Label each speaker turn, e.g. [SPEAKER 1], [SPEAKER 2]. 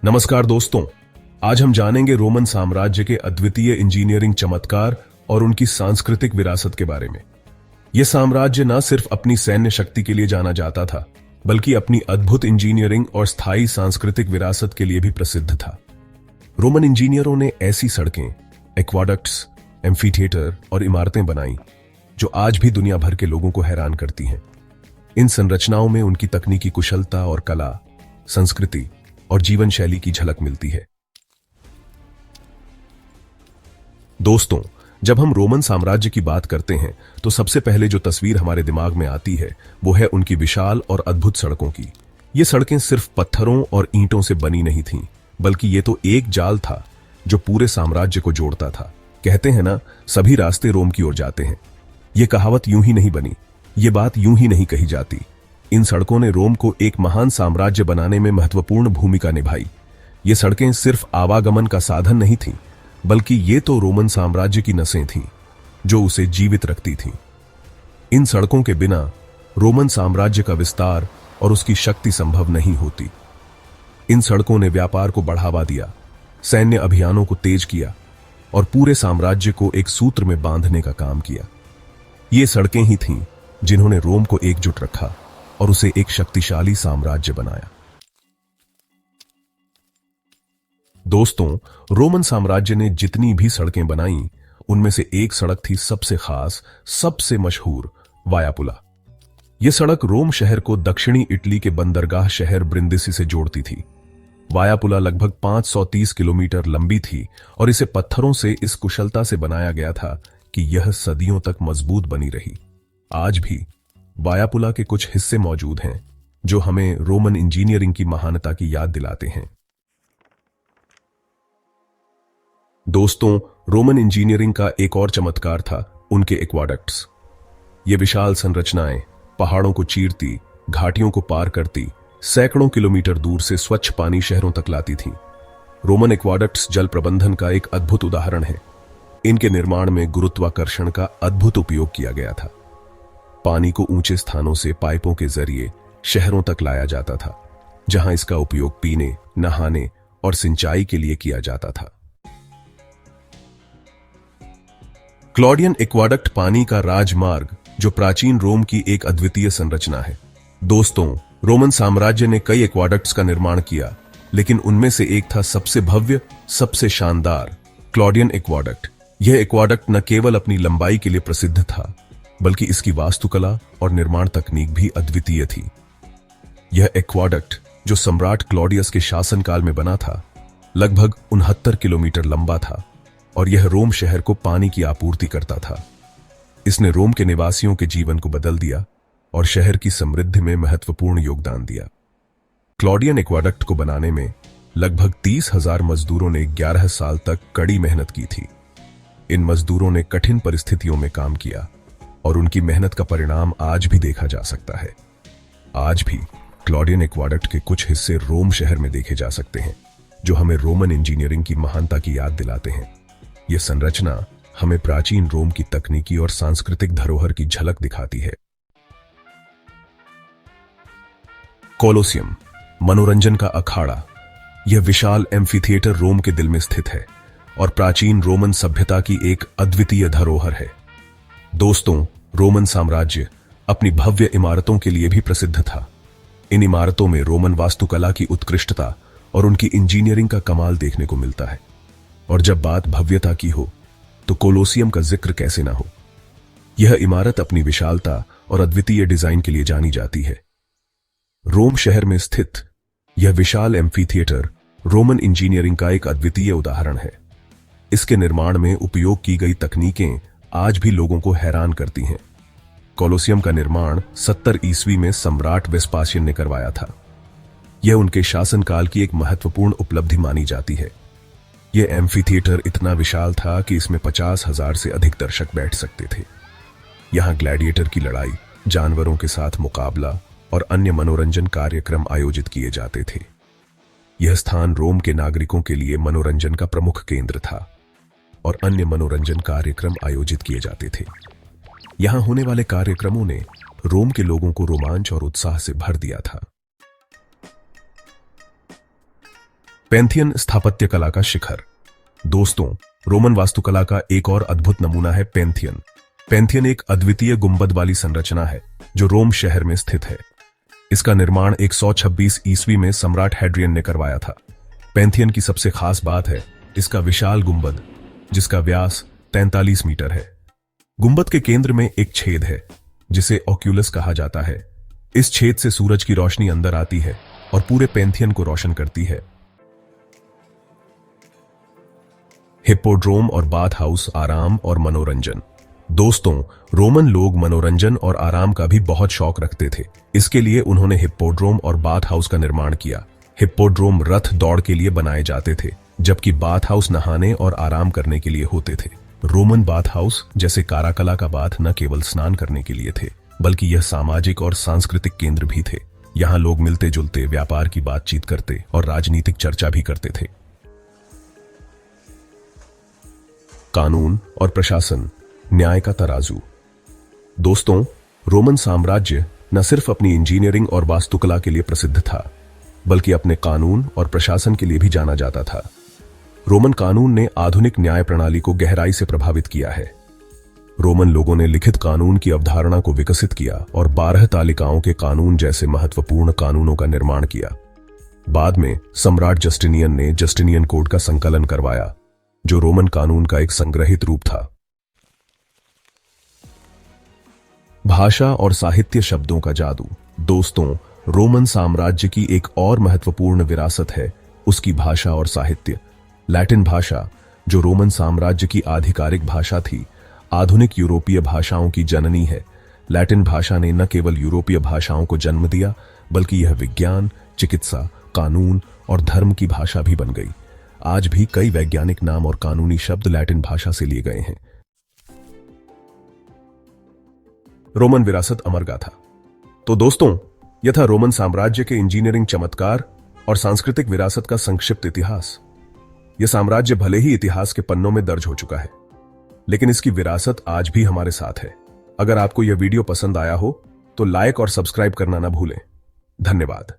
[SPEAKER 1] नमस्कार दोस्तों, आज हम जानेंगे रोमन साम्राज्य के अद्वितीय इंजीनियरिंग चमत्कार और उनकी सांस्कृतिक विरासत के बारे में। यह साम्राज्य न सिर्फ अपनी सैन्य शक्ति के लिए जाना जाता था, बल्कि अपनी अद्भुत इंजीनियरिंग और स्थायी सांस्कृतिक विरासत के लिए भी प्रसिद्ध था। रोमन इंजीनियरों ने ऐसी सड़कें, एक्वाडक्ट्स, एम्फीथिएटर और इमारतें बनाई जो आज भी दुनिया भर के लोगों को हैरान करती हैं। इन संरचनाओं में उनकी तकनीकी कुशलता और कला, संस्कृति और जीवन शैली की झलक मिलती है। दोस्तों, जब हम रोमन साम्राज्य की बात करते हैं तो सबसे पहले जो तस्वीर हमारे दिमाग में आती है वो है उनकी विशाल और अद्भुत सड़कों की। ये सड़कें सिर्फ पत्थरों और ईंटों से बनी नहीं थीं, बल्कि ये तो एक जाल था जो पूरे साम्राज्य को जोड़ता था। कहते हैं ना, सभी रास्ते रोम की ओर जाते हैं। ये कहावत यूं ही नहीं बनी, ये बात यूं ही नहीं कही जाती। इन सड़कों ने रोम को एक महान साम्राज्य बनाने में महत्वपूर्ण भूमिका निभाई। ये सड़कें सिर्फ आवागमन का साधन नहीं थीं, बल्कि ये तो रोमन साम्राज्य की नसें थीं जो उसे जीवित रखती थीं। इन सड़कों के बिना रोमन साम्राज्य का विस्तार और उसकी शक्ति संभव नहीं होती। इन सड़कों ने व्यापार को बढ़ावा दिया, सैन्य अभियानों को तेज किया और पूरे साम्राज्य को एक सूत्र में बांधने का काम किया। ये सड़कें ही थीं जिन्होंने रोम को एकजुट रखा और उसे एक शक्तिशाली साम्राज्य बनाया। दोस्तों, रोमन साम्राज्य ने जितनी भी सड़कें बनाई, उनमें से एक सड़क थी सबसे खास, सबसे मशहूर, वाया पुला। यह सड़क रोम शहर को दक्षिणी इटली के बंदरगाह शहर ब्रिंदिसी से जोड़ती थी। वाया पुला लगभग 530 किलोमीटर लंबी थी और इसे पत्थरों से इस कुशलता से बनाया गया था कि यह सदियों तक मजबूत बनी रही। आज भी वाया पुला के कुछ हिस्से मौजूद हैं जो हमें रोमन इंजीनियरिंग की महानता की याद दिलाते हैं। दोस्तों, रोमन इंजीनियरिंग का एक और चमत्कार था उनके एक्वाडक्ट्स। ये विशाल संरचनाएं पहाड़ों को चीरती, घाटियों को पार करती, सैकड़ों किलोमीटर दूर से स्वच्छ पानी शहरों तक लाती थीं। रोमन एक्वाडक्ट्स जल प्रबंधन का एक अद्भुत उदाहरण है। इनके निर्माण में गुरुत्वाकर्षण का अद्भुत उपयोग किया गया था। पानी को ऊंचे स्थानों से पाइपों के जरिए शहरों तक लाया जाता था, जहां इसका उपयोग पीने, नहाने और सिंचाई के लिए किया जाता था। क्लॉडियन एक्वाडक्ट पानी का राजमार्ग, जो प्राचीन रोम की एक अद्वितीय संरचना है। दोस्तों, रोमन साम्राज्य ने कई एक्वाडक्ट्स का निर्माण किया, लेकिन उनमें से एक था सबसे भव्य, सबसे शानदार, क्लॉडियन एक्वाडक्ट। यह एक्वाडक्ट न केवल अपनी लंबाई के लिए प्रसिद्ध था, बल्कि इसकी वास्तुकला और निर्माण तकनीक भी अद्वितीय थी। यह एक्वाडक्ट, जो सम्राट क्लॉडियस के शासनकाल में बना था, लगभग 69 किलोमीटर लंबा था और यह रोम शहर को पानी की आपूर्ति करता था। इसने रोम के निवासियों के जीवन को बदल दिया और शहर की समृद्धि में महत्वपूर्ण योगदान दिया। क्लॉडियन एक्वाडक्ट को बनाने में लगभग 30,000 मजदूरों ने 11 साल तक कड़ी मेहनत की थी। इन मजदूरों ने कठिन परिस्थितियों में काम किया और उनकी मेहनत का परिणाम आज भी देखा जा सकता है। आज भी क्लॉडियन एक्वाडक्ट के कुछ हिस्से रोम शहर में देखे जा सकते हैं, जो हमें रोमन इंजीनियरिंग की महानता की याद दिलाते हैं। यह संरचना हमें प्राचीन रोम की तकनीकी और सांस्कृतिक धरोहर की झलक दिखाती है। कोलोसियम, मनोरंजन का अखाड़ा। यह विशाल एम्फीथिएटर रोम के दिल में स्थित है और प्राचीन रोमन सभ्यता की एक अद्वितीय धरोहर है। दोस्तों, रोमन साम्राज्य अपनी भव्य इमारतों के लिए भी प्रसिद्ध था। इन इमारतों में रोमन वास्तुकला की उत्कृष्टता और उनकी इंजीनियरिंग का कमाल देखने को मिलता है। और जब बात भव्यता की हो तो कोलोसियम का जिक्र कैसे ना हो। यह इमारत अपनी विशालता और अद्वितीय डिजाइन के लिए जानी जाती है। रोम शहर में स्थित यह विशाल एम्फीथिएटर रोमन इंजीनियरिंग का एक अद्वितीय उदाहरण है। इसके निर्माण में उपयोग की गई तकनीकें आज भी लोगों को हैरान करती हैं। कोलोसियम का निर्माण 70 ईस्वी में सम्राट वेस्पासियन ने करवाया था। यह उनके शासनकाल की एक महत्वपूर्ण उपलब्धि मानी जाती है। यह एम्फीथिएटर इतना विशाल था कि इसमें 50,000 से अधिक दर्शक बैठ सकते थे। यहां ग्लैडिएटर की लड़ाई, जानवरों के साथ मुकाबला और अन्य मनोरंजन कार्यक्रम आयोजित किए जाते थे। यह स्थान रोम के नागरिकों के लिए मनोरंजन का प्रमुख केंद्र था और अन्य मनोरंजन कार्यक्रम आयोजित किए जाते थे। यहां होने वाले कार्यक्रमों ने रोम के लोगों को रोमांच और उत्साह से भर दिया था। पैंथियन स्थापत्य कला का शिखर। दोस्तों, रोमन वास्तुकला का एक और अद्भुत नमूना है पैंथियन। पैंथियन एक अद्वितीय गुंबद वाली संरचना है जो रोम शहर में स्थित है। इसका निर्माण 126 ईस्वी में सम्राट हैड्रियन ने करवाया था। पैंथियन की सबसे खास बात है इसका विशाल गुंबद, जिसका व्यास 43 मीटर है। गुंबद के केंद्र में एक छेद है जिसे ओक्यूलस कहा जाता है। इस छेद से सूरज की रोशनी अंदर आती है और पूरे पैंथियन को रोशन करती है। हिप्पोड्रोम और बाथ हाउस, आराम और मनोरंजन। दोस्तों, रोमन लोग मनोरंजन और आराम का भी बहुत शौक रखते थे। इसके लिए उन्होंने हिप्पोड्रोम और बाथ हाउस का निर्माण किया। हिप्पोड्रोम रथ दौड़ के लिए बनाए जाते थे, जबकि बाथ हाउस नहाने और आराम करने के लिए होते थे। रोमन बाथ हाउस जैसे काराकला का बाथ न केवल स्नान करने के लिए थे, बल्कि यह सामाजिक और सांस्कृतिक केंद्र भी थे। यहां लोग मिलते जुलते, व्यापार की बातचीत करते और राजनीतिक चर्चा भी करते थे। कानून और प्रशासन, न्याय का तराजू। दोस्तों, रोमन साम्राज्य न सिर्फ अपनी इंजीनियरिंग और वास्तुकला के लिए प्रसिद्ध था, बल्कि अपने कानून और प्रशासन के लिए भी जाना जाता था। रोमन कानून ने आधुनिक न्याय प्रणाली को गहराई से प्रभावित किया है। रोमन लोगों ने लिखित कानून की अवधारणा को विकसित किया और 12 तालिकाओं के कानून जैसे महत्वपूर्ण कानूनों का निर्माण किया। बाद में सम्राट जस्टिनियन ने जस्टिनियन कोड का संकलन करवाया, जो रोमन कानून का एक संग्रहित रूप था। भाषा और साहित्य शब्दों का जादू। दोस्तों, रोमन साम्राज्य की एक और महत्वपूर्ण विरासत है उसकी भाषा और साहित्य। लैटिन भाषा, जो रोमन साम्राज्य की आधिकारिक भाषा थी, आधुनिक यूरोपीय भाषाओं की जननी है। लैटिन भाषा ने न केवल यूरोपीय भाषाओं को जन्म दिया, बल्कि यह विज्ञान, चिकित्सा, कानून और धर्म की भाषा भी बन गई। आज भी कई वैज्ञानिक नाम और कानूनी शब्द लैटिन भाषा से लिए गए हैं। रोमन विरासत अमर गाथा। तो दोस्तों, यह था रोमन साम्राज्य के इंजीनियरिंग चमत्कार और सांस्कृतिक विरासत का संक्षिप्त इतिहास। यह साम्राज्य भले ही इतिहास के पन्नों में दर्ज हो चुका है, लेकिन इसकी विरासत आज भी हमारे साथ है। अगर आपको यह वीडियो पसंद आया हो तो लाइक और सब्सक्राइब करना ना भूलें। धन्यवाद।